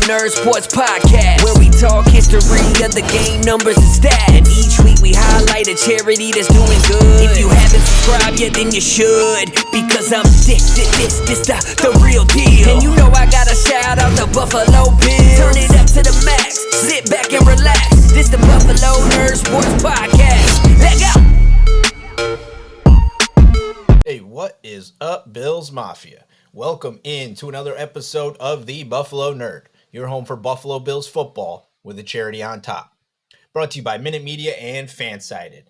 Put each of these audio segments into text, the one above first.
Nerd Sports Podcast, where we talk history of the game, numbers, and stats. And each week we highlight a charity that's doing good. If you haven't subscribed yet, then you should, because I'm this the real deal. And you know I gotta shout out the Buffalo Bills. Turn it up to the max, sit back and relax. This the Buffalo Nerd Sports Podcast. Let go! Hey, what is up, Bills Mafia? Welcome in to another episode of the Buffalo Nerd, your home for Buffalo Bills football with a charity on top. Brought to you by Minute Media and Fansided.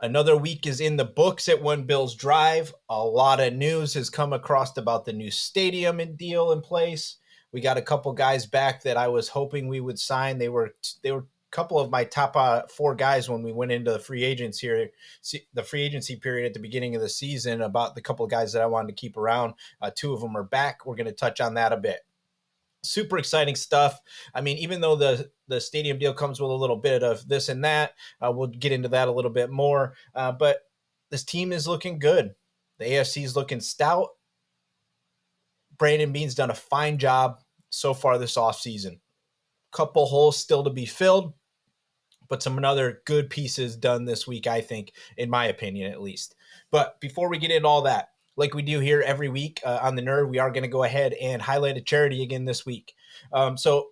Another week is in the books at One Bills Drive. A lot of news has come across about the new stadium and deal in place. We got a couple guys back that I was hoping we would sign. They were a couple of my top 4 guys when we went into the free agency period at the beginning of the season. About the couple of guys that I wanted to keep around. 2 of them are back. We're going to touch on that a bit. Super exciting stuff. I mean, even though the stadium deal comes with a little bit of this and that, we'll get into that a little bit more. But this team is looking good. The AFC is looking stout. Brandon Beane's done a fine job so far this offseason. Couple holes still to be filled, but some other good pieces done this week, I think, in my opinion, at least. But before we get into all that, like we do here every week on the Nerd, we are going to go ahead and highlight a charity again this week. So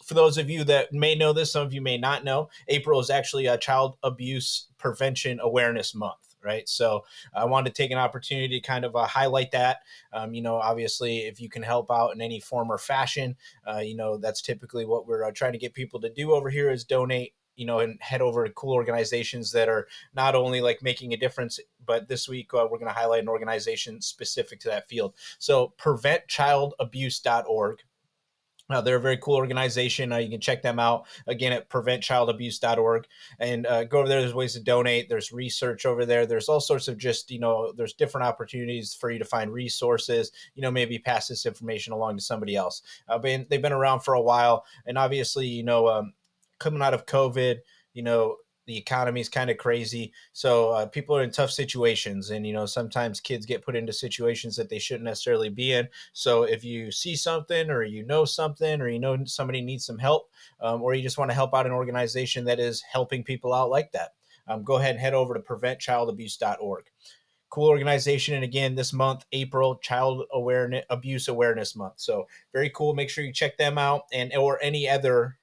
for those of you that may know this, some of you may not know, April is actually a Child Abuse Prevention Awareness Month. Right. So I wanted to take an opportunity to kind of highlight that. Obviously, if you can help out in any form or fashion, that's typically what we're trying to get people to do over here is donate, and head over to cool organizations that are not only like making a difference, but this week we're going to highlight an organization specific to that field. So preventchildabuse.org. They're a very cool organization. You can check them out, again, at preventchildabuse.org. And go over there. There's ways to donate. There's research over there. There's all sorts of there's different opportunities for you to find resources, maybe pass this information along to somebody else. But they've been around for a while. And obviously, coming out of COVID, the economy is kind of crazy. So people are in tough situations, and, sometimes kids get put into situations that they shouldn't necessarily be in. So if you see something or something or somebody needs some help, or you just want to help out an organization that is helping people out like that, go ahead and head over to preventchildabuse.org. Cool organization. And again, this month, April, Abuse Awareness Month. So very cool. Make sure you check them out or any other,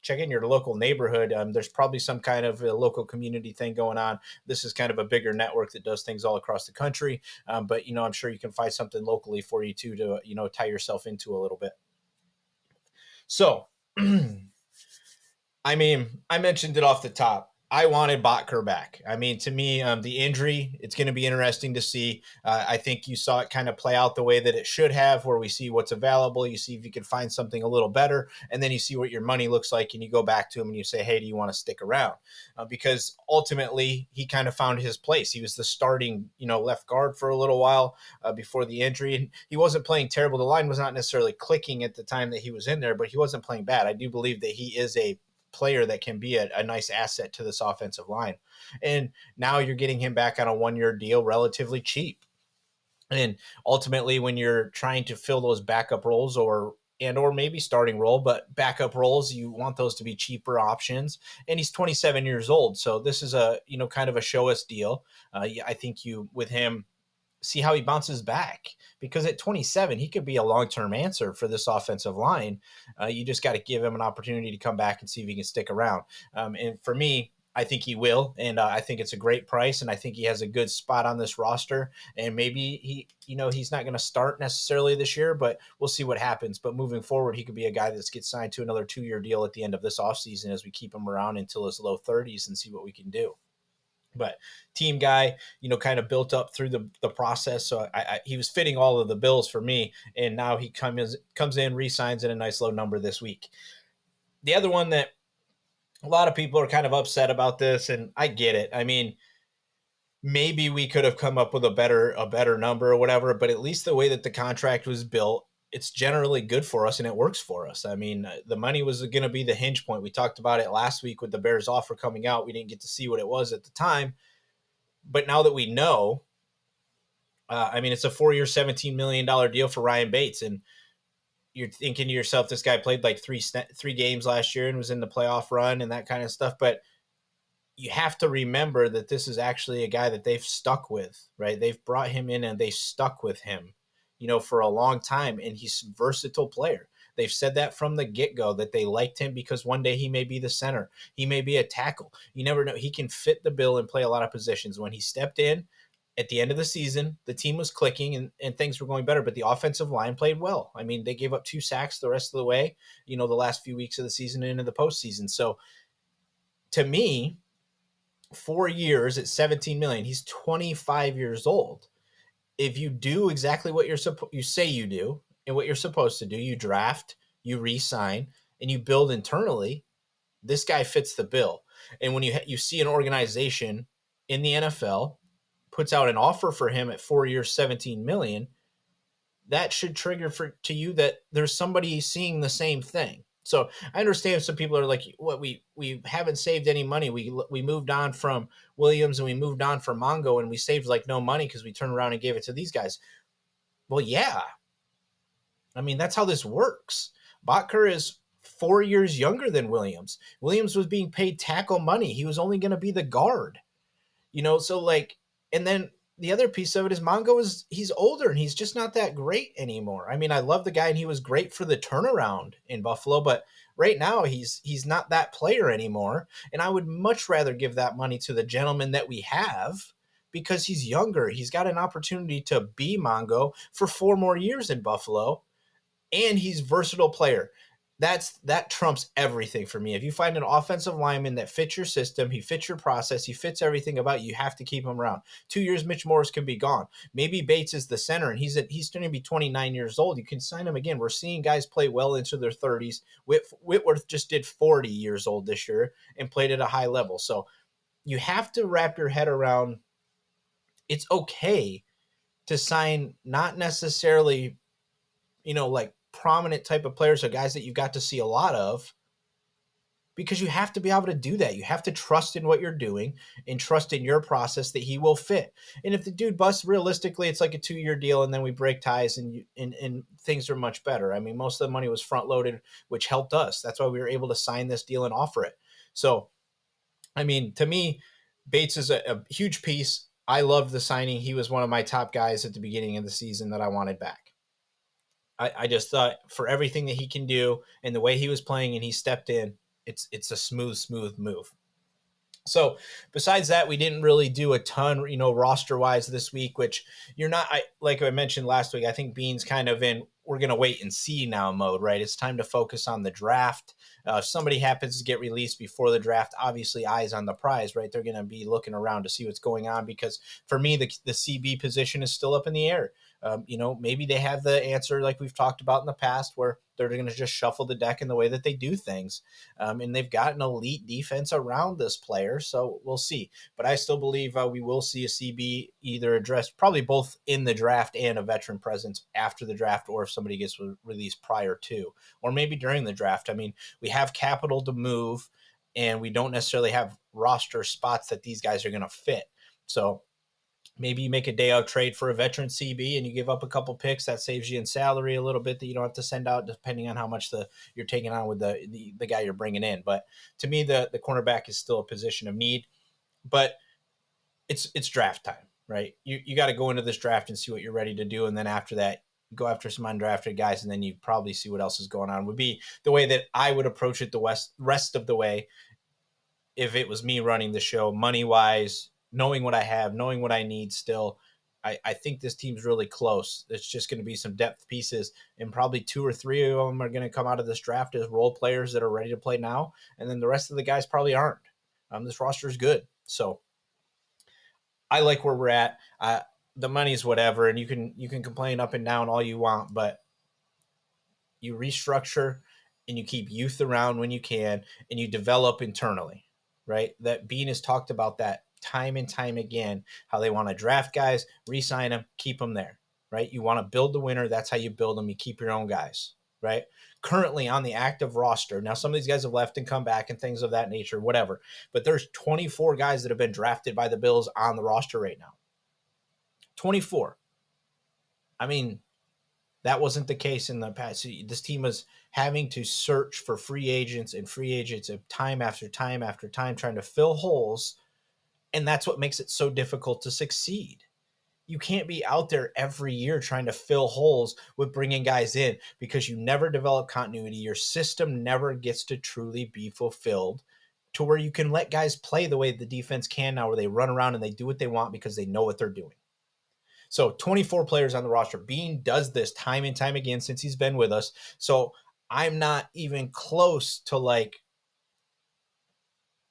check in your local neighborhood. There's probably some kind of a local community thing going on. This is kind of a bigger network that does things all across the country. But, I'm sure you can find something locally for you too to, tie yourself into a little bit. So, I mentioned it off the top. I wanted Butker back. To me, the injury, it's going to be interesting to see. I think you saw it kind of play out the way that it should have, where we see what's available. You see if you can find something a little better, and then you see what your money looks like, and you go back to him and you say, hey, do you want to stick around? Because ultimately, he kind of found his place. He was the starting, left guard for a little while before the injury, and he wasn't playing terrible. The line was not necessarily clicking at the time that he was in there, but he wasn't playing bad. I do believe that he is a player that can be a nice asset to this offensive line. And now you're getting him back on a 1-year deal relatively cheap. And ultimately, when you're trying to fill those backup roles or maybe starting role, but backup roles, you want those to be cheaper options. And he's 27 years old. So this is a, kind of a show us deal. I think with him, see how he bounces back, because at 27, he could be a long-term answer for this offensive line. You just got to give him an opportunity to come back and see if he can stick around. And for me, I think he will. And I think it's a great price. And I think he has a good spot on this roster. And maybe he's not going to start necessarily this year, but we'll see what happens. But moving forward, he could be a guy that gets signed to another 2-year deal at the end of this offseason as we keep him around until his low 30s and see what we can do. But team guy, kind of built up through the process. So he was fitting all of the bills for me. And now he comes in, re-signs at a nice low number this week. The other one that a lot of people are kind of upset about this, and I get it. Maybe we could have come up with a better number or whatever, but at least the way that the contract was built, it's generally good for us and it works for us. The money was going to be the hinge point. We talked about it last week with the Bears offer coming out. We didn't get to see what it was at the time, but now that we know, it's a 4-year, $17 million deal for Ryan Bates. And, you're thinking to yourself, this guy played like three games last year and was in the playoff run and that kind of stuff. But you have to remember that this is actually a guy that they've stuck with, right? They've brought him in and they stuck with him, for a long time. And he's a versatile player. They've said that from the get-go, that they liked him because one day he may be the center. He may be a tackle. You never know. He can fit the bill and play a lot of positions. When he stepped in at the end of the season, the team was clicking and things were going better, but the offensive line played well. I mean, they gave up 2 sacks the rest of the way, the last few weeks of the season and into the postseason. So to me, 4 years at 17 million, he's 25 years old. If you do exactly what you say you do and what you're supposed to do, you draft, you re-sign, and you build internally, this guy fits the bill. And when you see an organization in the NFL puts out an offer for him at 4 years, 17 million, that should trigger to you that there's somebody seeing the same thing. So I understand some people are like, "What, we haven't saved any money. We moved on from Williams and we moved on from Mongo and we saved like no money because we turned around and gave it to these guys." Well, yeah. I mean, that's how this works. Butker is 4 years younger than Williams. Williams was being paid tackle money. He was only going to be the guard, so like, and then the other piece of it is Mongo he's older and he's just not that great anymore. I mean, I love the guy and he was great for the turnaround in Buffalo, but right now he's not that player anymore. And I would much rather give that money to the gentleman that we have because he's younger. He's got an opportunity to be Mongo for 4 more years in Buffalo, and he's a versatile player. That trumps everything for me. If you find an offensive lineman that fits your system, he fits your process, he fits everything about you, you have to keep him around. 2 years, Mitch Morse can be gone. Maybe Bates is the center, and he's going to be 29 years old. You can sign him again. We're seeing guys play well into their 30s. Whitworth just did 40 years old this year and played at a high level. So you have to wrap your head around it's okay to sign not necessarily, like prominent type of players or guys that you got to see a lot of, because you have to be able to do that. You have to trust in what you're doing and trust in your process that he will fit. And if the dude busts, realistically, it's like a 2-year deal and then we break ties and things are much better. I mean, most of the money was front loaded, which helped us. That's why we were able to sign this deal and offer it. So, I mean, to me, Bates is a huge piece. I loved the signing. He was one of my top guys at the beginning of the season that I wanted back. I just thought for everything that he can do and the way he was playing and he stepped in, it's a smooth move. So besides that, we didn't really do a ton, roster wise this week, which like I mentioned last week, I think Bean's kind of in, we're going to wait and see now mode, right? It's time to focus on the draft. If somebody happens to get released before the draft, obviously eyes on the prize, right? They're going to be looking around to see what's going on because for me, the CB position is still up in the air. Maybe they have the answer like we've talked about in the past where they're going to just shuffle the deck in the way that they do things. And they've got an elite defense around this player. So we'll see. But I still believe we will see a CB either addressed, probably both in the draft and a veteran presence after the draft, or if somebody gets released prior to, or maybe during the draft. I mean, we have capital to move and we don't necessarily have roster spots that these guys are going to fit. So maybe you make a day out trade for a veteran CB and you give up a couple picks. That saves you in salary a little bit that you don't have to send out depending on how much you're taking on with the guy you're bringing in. But to me, the cornerback is still a position of need, but it's draft time, right? You got to go into this draft and see what you're ready to do. And then after that, go after some undrafted guys, and then you probably see what else is going on. Would be the way that I would approach it the rest of the way if it was me running the show, money-wise, knowing what I have, knowing what I need still. I think this team's really close. It's just going to be some depth pieces, and probably 2 or 3 of them are going to come out of this draft as role players that are ready to play now, and then the rest of the guys probably aren't. This roster is good. So I like where we're at. The money's whatever, and you can complain up and down all you want, but you restructure and you keep youth around when you can, and you develop internally, right? That Bean has talked about that time and time again, how they want to draft guys, re-sign them, keep them there, right? You want to build the winner. That's how you build them. You keep your own guys, right? Currently on the active roster. Now, some of these guys have left and come back and things of that nature, whatever. But there's 24 guys that have been drafted by the Bills on the roster right now. 24. I mean, That wasn't the case in the past. So this team was having to search for free agents time after time after time, trying to fill holes. And that's what makes it so difficult to succeed. You can't be out there every year trying to fill holes with bringing guys in, because you never develop continuity. Your system never gets to truly be fulfilled to where you can let guys play the way the defense can now, where they run around and they do what they want because they know what they're doing. So 24 players on the roster. Beane does this time and time again since he's been with us. So I'm not even close to like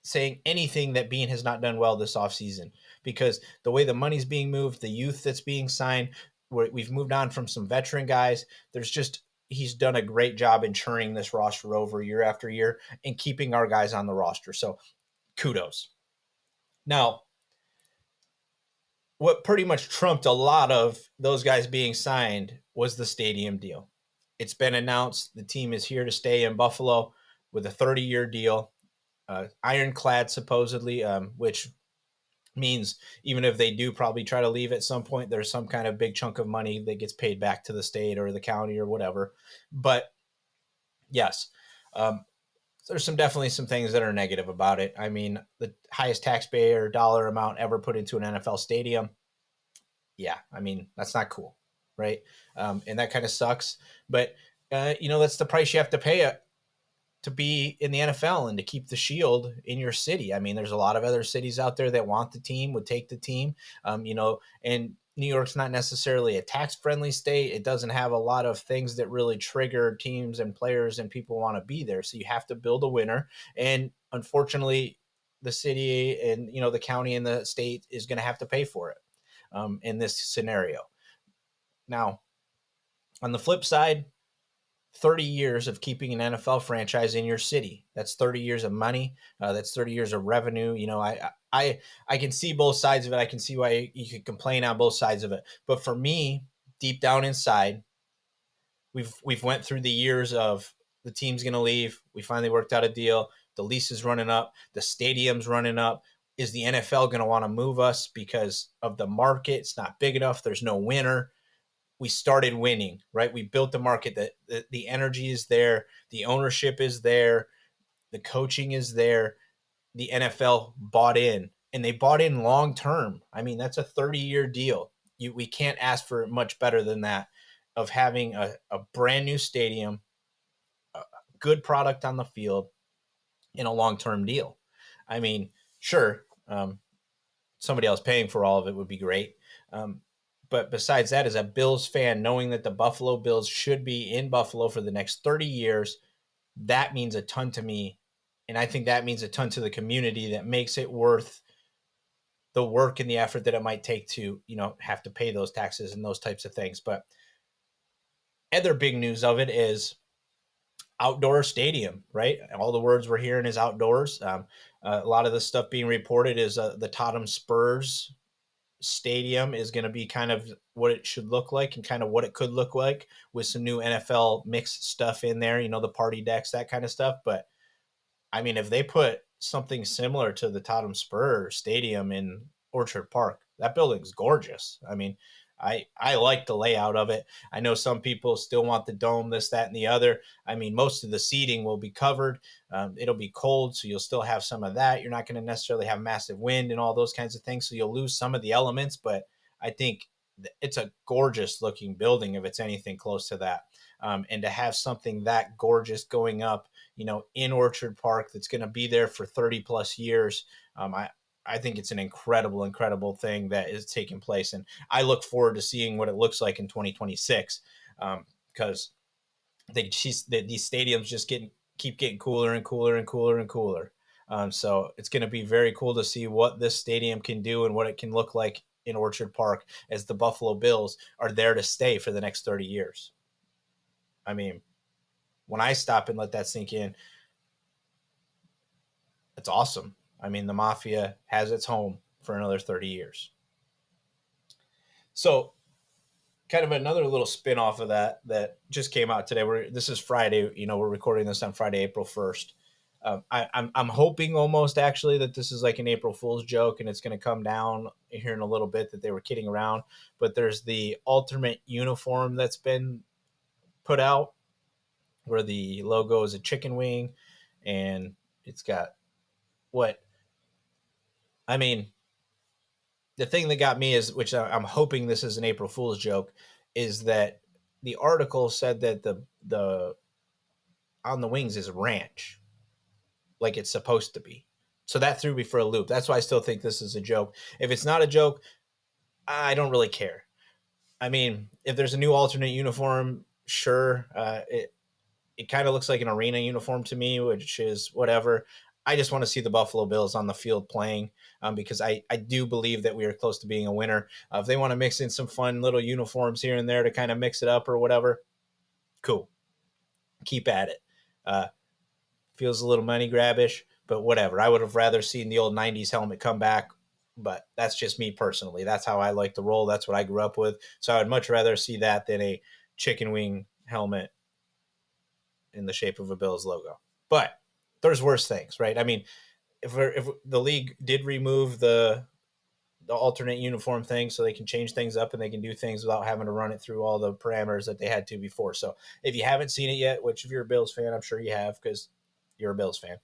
saying anything that Beane has not done well this offseason, because the way the money's being moved, the youth that's being signed, we've moved on from some veteran guys. He's done a great job in churning this roster over year after year and keeping our guys on the roster. So kudos. Now, what pretty much trumped a lot of those guys being signed was the stadium deal. It's been announced the team is here to stay in Buffalo with a 30-year deal, ironclad supposedly, which means even if they do probably try to leave at some point, there's some kind of big chunk of money that gets paid back to the state or the county or whatever. But yes, there's definitely some things that are negative about it. I mean, the highest taxpayer dollar amount ever put into an NFL stadium. Yeah, I mean, that's not cool, right? And that kind of sucks. But, that's the price you have to pay to be in the NFL and to keep the shield in your city. I mean, there's a lot of other cities out there that want the team, would take the team, and New York's not necessarily a tax-friendly state. It doesn't have a lot of things that really trigger teams and players and people want to be there. So you have to build a winner. And unfortunately, the city and, the county and the state is going to have to pay for it in this scenario. Now, on the flip side, 30 years of keeping an NFL franchise in your city. That's 30 years of money. That's 30 years of revenue. I can see both sides of it. I can see why you could complain on both sides of it. But for me, deep down inside, we've went through the years of the team's going to leave. We finally worked out a deal. The lease is running up. The stadium's running up. Is the NFL going to want to move us because of the market? It's not big enough. There's no winner. We started winning, right? We built the market, that the energy is there. The ownership is there. The coaching is there. The NFL bought in, and they bought in long-term. I mean, that's a 30-year deal. We can't ask for much better than that, of having a brand new stadium, a good product on the field, and a long-term deal. I mean, sure, somebody else paying for all of it would be great. But besides that, as a Bills fan, knowing that the Buffalo Bills should be in Buffalo for the next 30 years, that means a ton to me. And I think that means a ton to the community, that makes it worth the work and the effort that it might take to, have to pay those taxes and those types of things. But other big news of it is outdoor stadium, right? All the words we're hearing is outdoors. A lot of the stuff being reported is the Tottenham Spurs stadium is going to be kind of what it should look like, and kind of what it could look like with some new NFL mixed stuff in there, the party decks, that kind of stuff. But I mean, if they put something similar to the Tottenham Spurs stadium in Orchard Park, that building's gorgeous. I mean, I like the layout of it. I know some people still want the dome, this, that, and the other. I mean, most of the seating will be covered. It'll be cold, so you'll still have some of that. You're not going to necessarily have massive wind and all those kinds of things, so you'll lose some of the elements. But I think it's a gorgeous looking building if it's anything close to that. And to have something that gorgeous going up, in Orchard Park, that's going to be there for 30 plus years, I think it's an incredible thing that is taking place. And I look forward to seeing what it looks like in 2026, because these stadiums just keep getting cooler and cooler and cooler and cooler. So it's going to be very cool to see what this stadium can do and what it can look like in Orchard Park, as the Buffalo Bills are there to stay for the next 30 years. I mean, when I stop and let that sink in, it's awesome. I mean, the Mafia has its home for another 30 years. So kind of another little spin off of that just came out today. This is Friday, we're recording this on Friday, April 1st. I'm hoping almost actually that this is like an April Fool's joke, and it's going to come down here in a little bit, that they were kidding around. But there's the alternate uniform that's been put out where the logo is a chicken wing and it's got what I mean, the thing that got me is, which I'm hoping this is an April Fool's joke, is that the article said that the on the wings is ranch, like it's supposed to be. So that threw me for a loop. That's why I still think this is a joke. If it's not a joke, I don't really care. I mean, if there's a new alternate uniform, sure. It kind of looks like an arena uniform to me, which is whatever. I just want to see the Buffalo Bills on the field playing because I do believe that we are close to being a winner. If they want to mix in some fun little uniforms here and there to kind of mix it up or whatever, cool. Keep at it. Feels a little money grabbish, but whatever. I would have rather seen the old 90s helmet come back, but that's just me personally. That's how I like to roll. That's what I grew up with. So I would much rather see that than a chicken wing helmet in the shape of a Bills logo. But there's worse things, right? I mean, if the league did remove the alternate uniform thing so they can change things up and they can do things without having to run it through all the parameters that they had to before. So if you haven't seen it yet, which if you're a Bills fan, I'm sure you have because you're a Bills fan,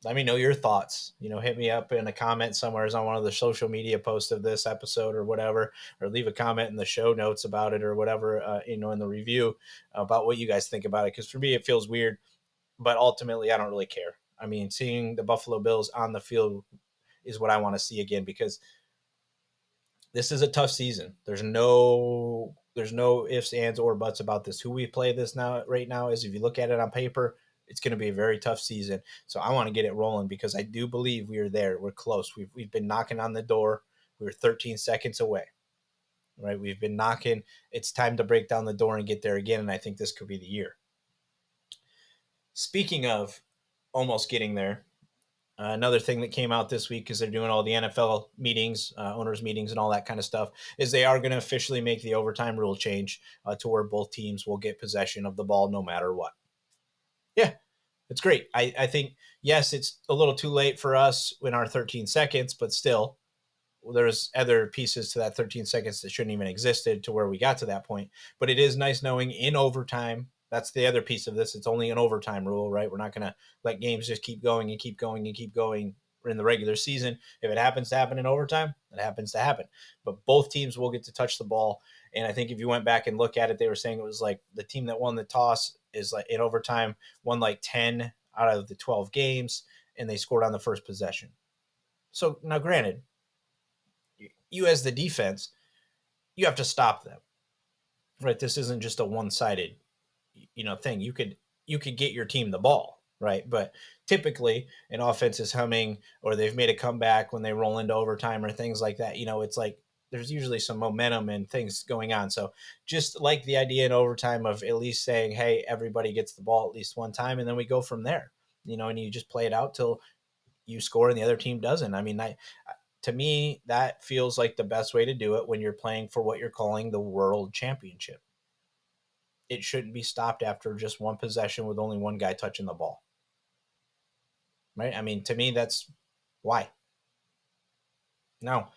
let me know your thoughts. Hit me up in a comment somewhere on one of the social media posts of this episode or whatever, or leave a comment in the show notes about it or whatever, in the review about what you guys think about it. Because for me, it feels weird, but ultimately, I don't really care. I mean, seeing the Buffalo Bills on the field is what I want to see again because this is a tough season. There's no ifs, ands, or buts about this. Who we play this right now is, if you look at it on paper, it's going to be a very tough season. So I want to get it rolling because I do believe we are there. We're close. We've been knocking on the door. We were 13 seconds away, right? We've been knocking. It's time to break down the door and get there again. And I think this could be the year. Speaking of almost getting there, another thing that came out this week, because they're doing all the NFL meetings, owners meetings and all that kind of stuff, is they are going to officially make the overtime rule change to where both teams will get possession of the ball no matter what. Yeah, it's great. I think, yes, it's a little too late for us in our 13 seconds, but still, there's other pieces to that 13 seconds that shouldn't even existed to where we got to that point. But it is nice knowing in overtime, that's the other piece of this. It's only an overtime rule, right? We're not going to let games just keep going and keep going and keep going in the regular season. If it happens to happen in overtime, it happens to happen. But both teams will get to touch the ball. And I think if you went back and look at it, they were saying it was like the team that won the toss is like in overtime won like 10 out of the 12 games, and they scored on the first possession. So now granted, you as the defense, you have to stop them, right? This isn't just a one-sided, thing. You could get your team the ball, right? But typically an offense is humming, or they've made a comeback when they roll into overtime or things like that. It's like there's usually some momentum and things going on. So just like the idea in overtime of at least saying, hey, everybody gets the ball at least one time, and then we go from there, and you just play it out till you score and the other team doesn't. I mean, to me, that feels like the best way to do it when you're playing for what you're calling the world championship. It shouldn't be stopped after just one possession with only one guy touching the ball. Right? I mean, to me, that's why. Now,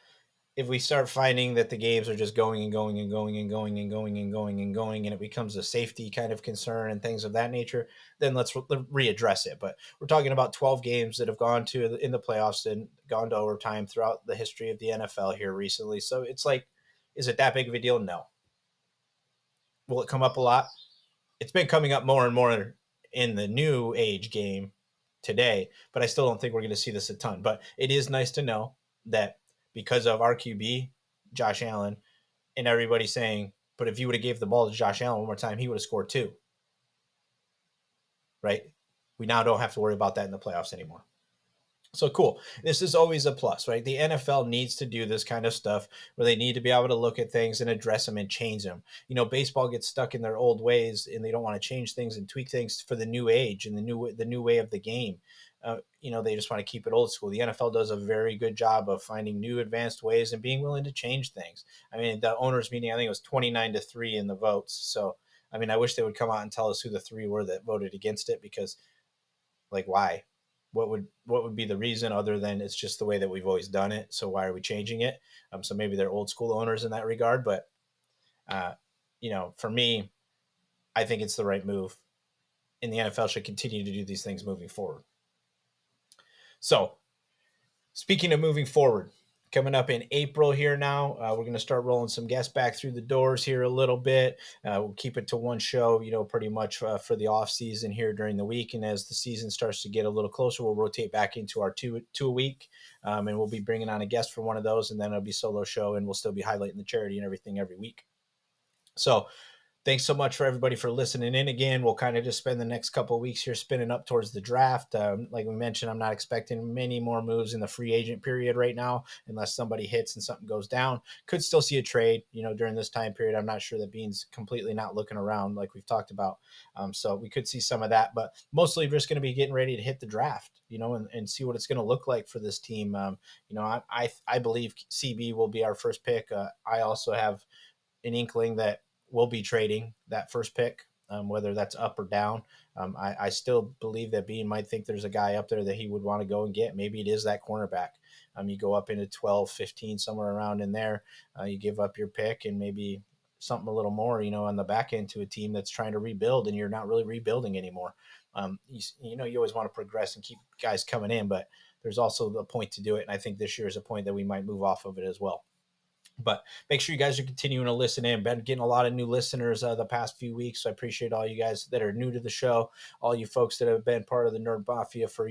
if we start finding that the games are just going and going and going and going and going and going and going, and it becomes a safety kind of concern and things of that nature, then let's readdress it. But we're talking about 12 games that have gone in the playoffs and gone to overtime throughout the history of the NFL here recently. So it's like, is it that big of a deal? No. Will it come up a lot? It's been coming up more and more in the new age game today, but I still don't think we're going to see this a ton. But it is nice to know that because of our QB, Josh Allen, and everybody saying, but if you would have gave the ball to Josh Allen one more time, he would have scored too. Right? We now don't have to worry about that in the playoffs anymore. So cool. This is always a plus, right? The NFL needs to do this kind of stuff where they need to be able to look at things and address them and change them. Baseball gets stuck in their old ways and they don't want to change things and tweak things for the new age and the new way of the game. They just want to keep it old school. The NFL does a very good job of finding new advanced ways and being willing to change things. I mean, the owners meeting, I think it was 29-3 in the votes. So, I mean, I wish they would come out and tell us who the three were that voted against it, because like, why? What would be the reason other than it's just the way that we've always done it? So why are we changing it? So maybe they're old school owners in that regard. But, for me, I think it's the right move, and the NFL should continue to do these things moving forward. So, speaking of moving forward, coming up in April here now, we're going to start rolling some guests back through the doors here a little bit. We'll keep it to one show, pretty much for the off season here during the week. And as the season starts to get a little closer, we'll rotate back into our two a week. And we'll be bringing on a guest for one of those, and then it'll be solo show, and we'll still be highlighting the charity and everything every week. So thanks so much for everybody for listening in again. We'll kind of just spend the next couple of weeks here spinning up towards the draft. Like we mentioned, I'm not expecting many more moves in the free agent period right now, unless somebody hits and something goes down. Could still see a trade, during this time period. I'm not sure that Bean's completely not looking around like we've talked about. So we could see some of that, but mostly we're just going to be getting ready to hit the draft, and see what it's going to look like for this team. I believe CB will be our first pick. I also have an inkling that we'll be trading that first pick, whether that's up or down. I still believe that Bean might think there's a guy up there that he would want to go and get. Maybe it is that cornerback. You go up into 12, 15, somewhere around in there. You give up your pick and maybe something a little more, on the back end to a team that's trying to rebuild, and you're not really rebuilding anymore. You always want to progress and keep guys coming in, but there's also the point to do it. And I think this year is a point that we might move off of it as well. But make sure you guys are continuing to listen in. Been getting a lot of new listeners the past few weeks, so I appreciate all you guys that are new to the show, all you folks that have been part of the Nerd Mafia for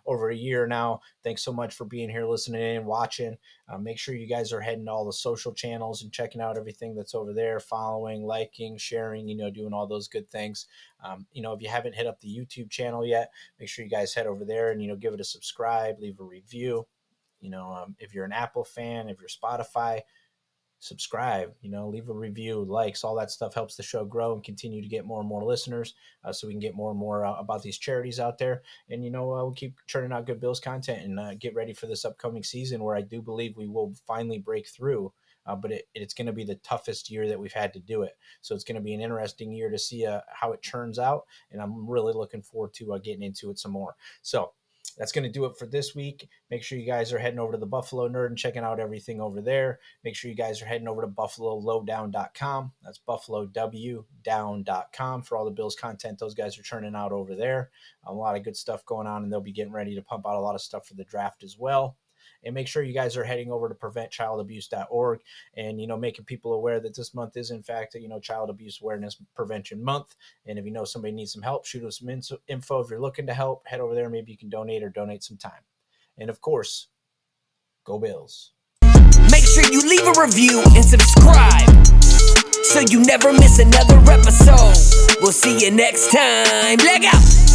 over a year now. Thanks so much for being here, listening in, watching. Make sure you guys are heading to all the social channels and checking out everything that's over there, following, liking, sharing, doing all those good things. If you haven't hit up the YouTube channel yet, make sure you guys head over there and give it a subscribe, leave a review. If you're an Apple fan, if you're Spotify, subscribe, leave a review, likes, all that stuff helps the show grow and continue to get more and more listeners, so we can get more and more about these charities out there. And, we'll keep churning out good Bills content and get ready for this upcoming season, where I do believe we will finally break through. But it's going to be the toughest year that we've had to do it. So it's going to be an interesting year to see how it turns out. And I'm really looking forward to getting into it some more. So that's going to do it for this week. Make sure you guys are heading over to the Buffalo Nerd and checking out everything over there. Make sure you guys are heading over to BuffaloLowdown.com. That's BuffaloWdown.com for all the Bills content those guys are churning out over there. A lot of good stuff going on, and they'll be getting ready to pump out a lot of stuff for the draft as well. And make sure you guys are heading over to PreventChildAbuse.org and, making people aware that this month is, in fact, Child Abuse Awareness Prevention Month. And if you know somebody needs some help, shoot us some info. If you're looking to help, head over there. Maybe you can donate some time. And, of course, go Bills. Make sure you leave a review and subscribe so you never miss another episode. We'll see you next time. Leg out!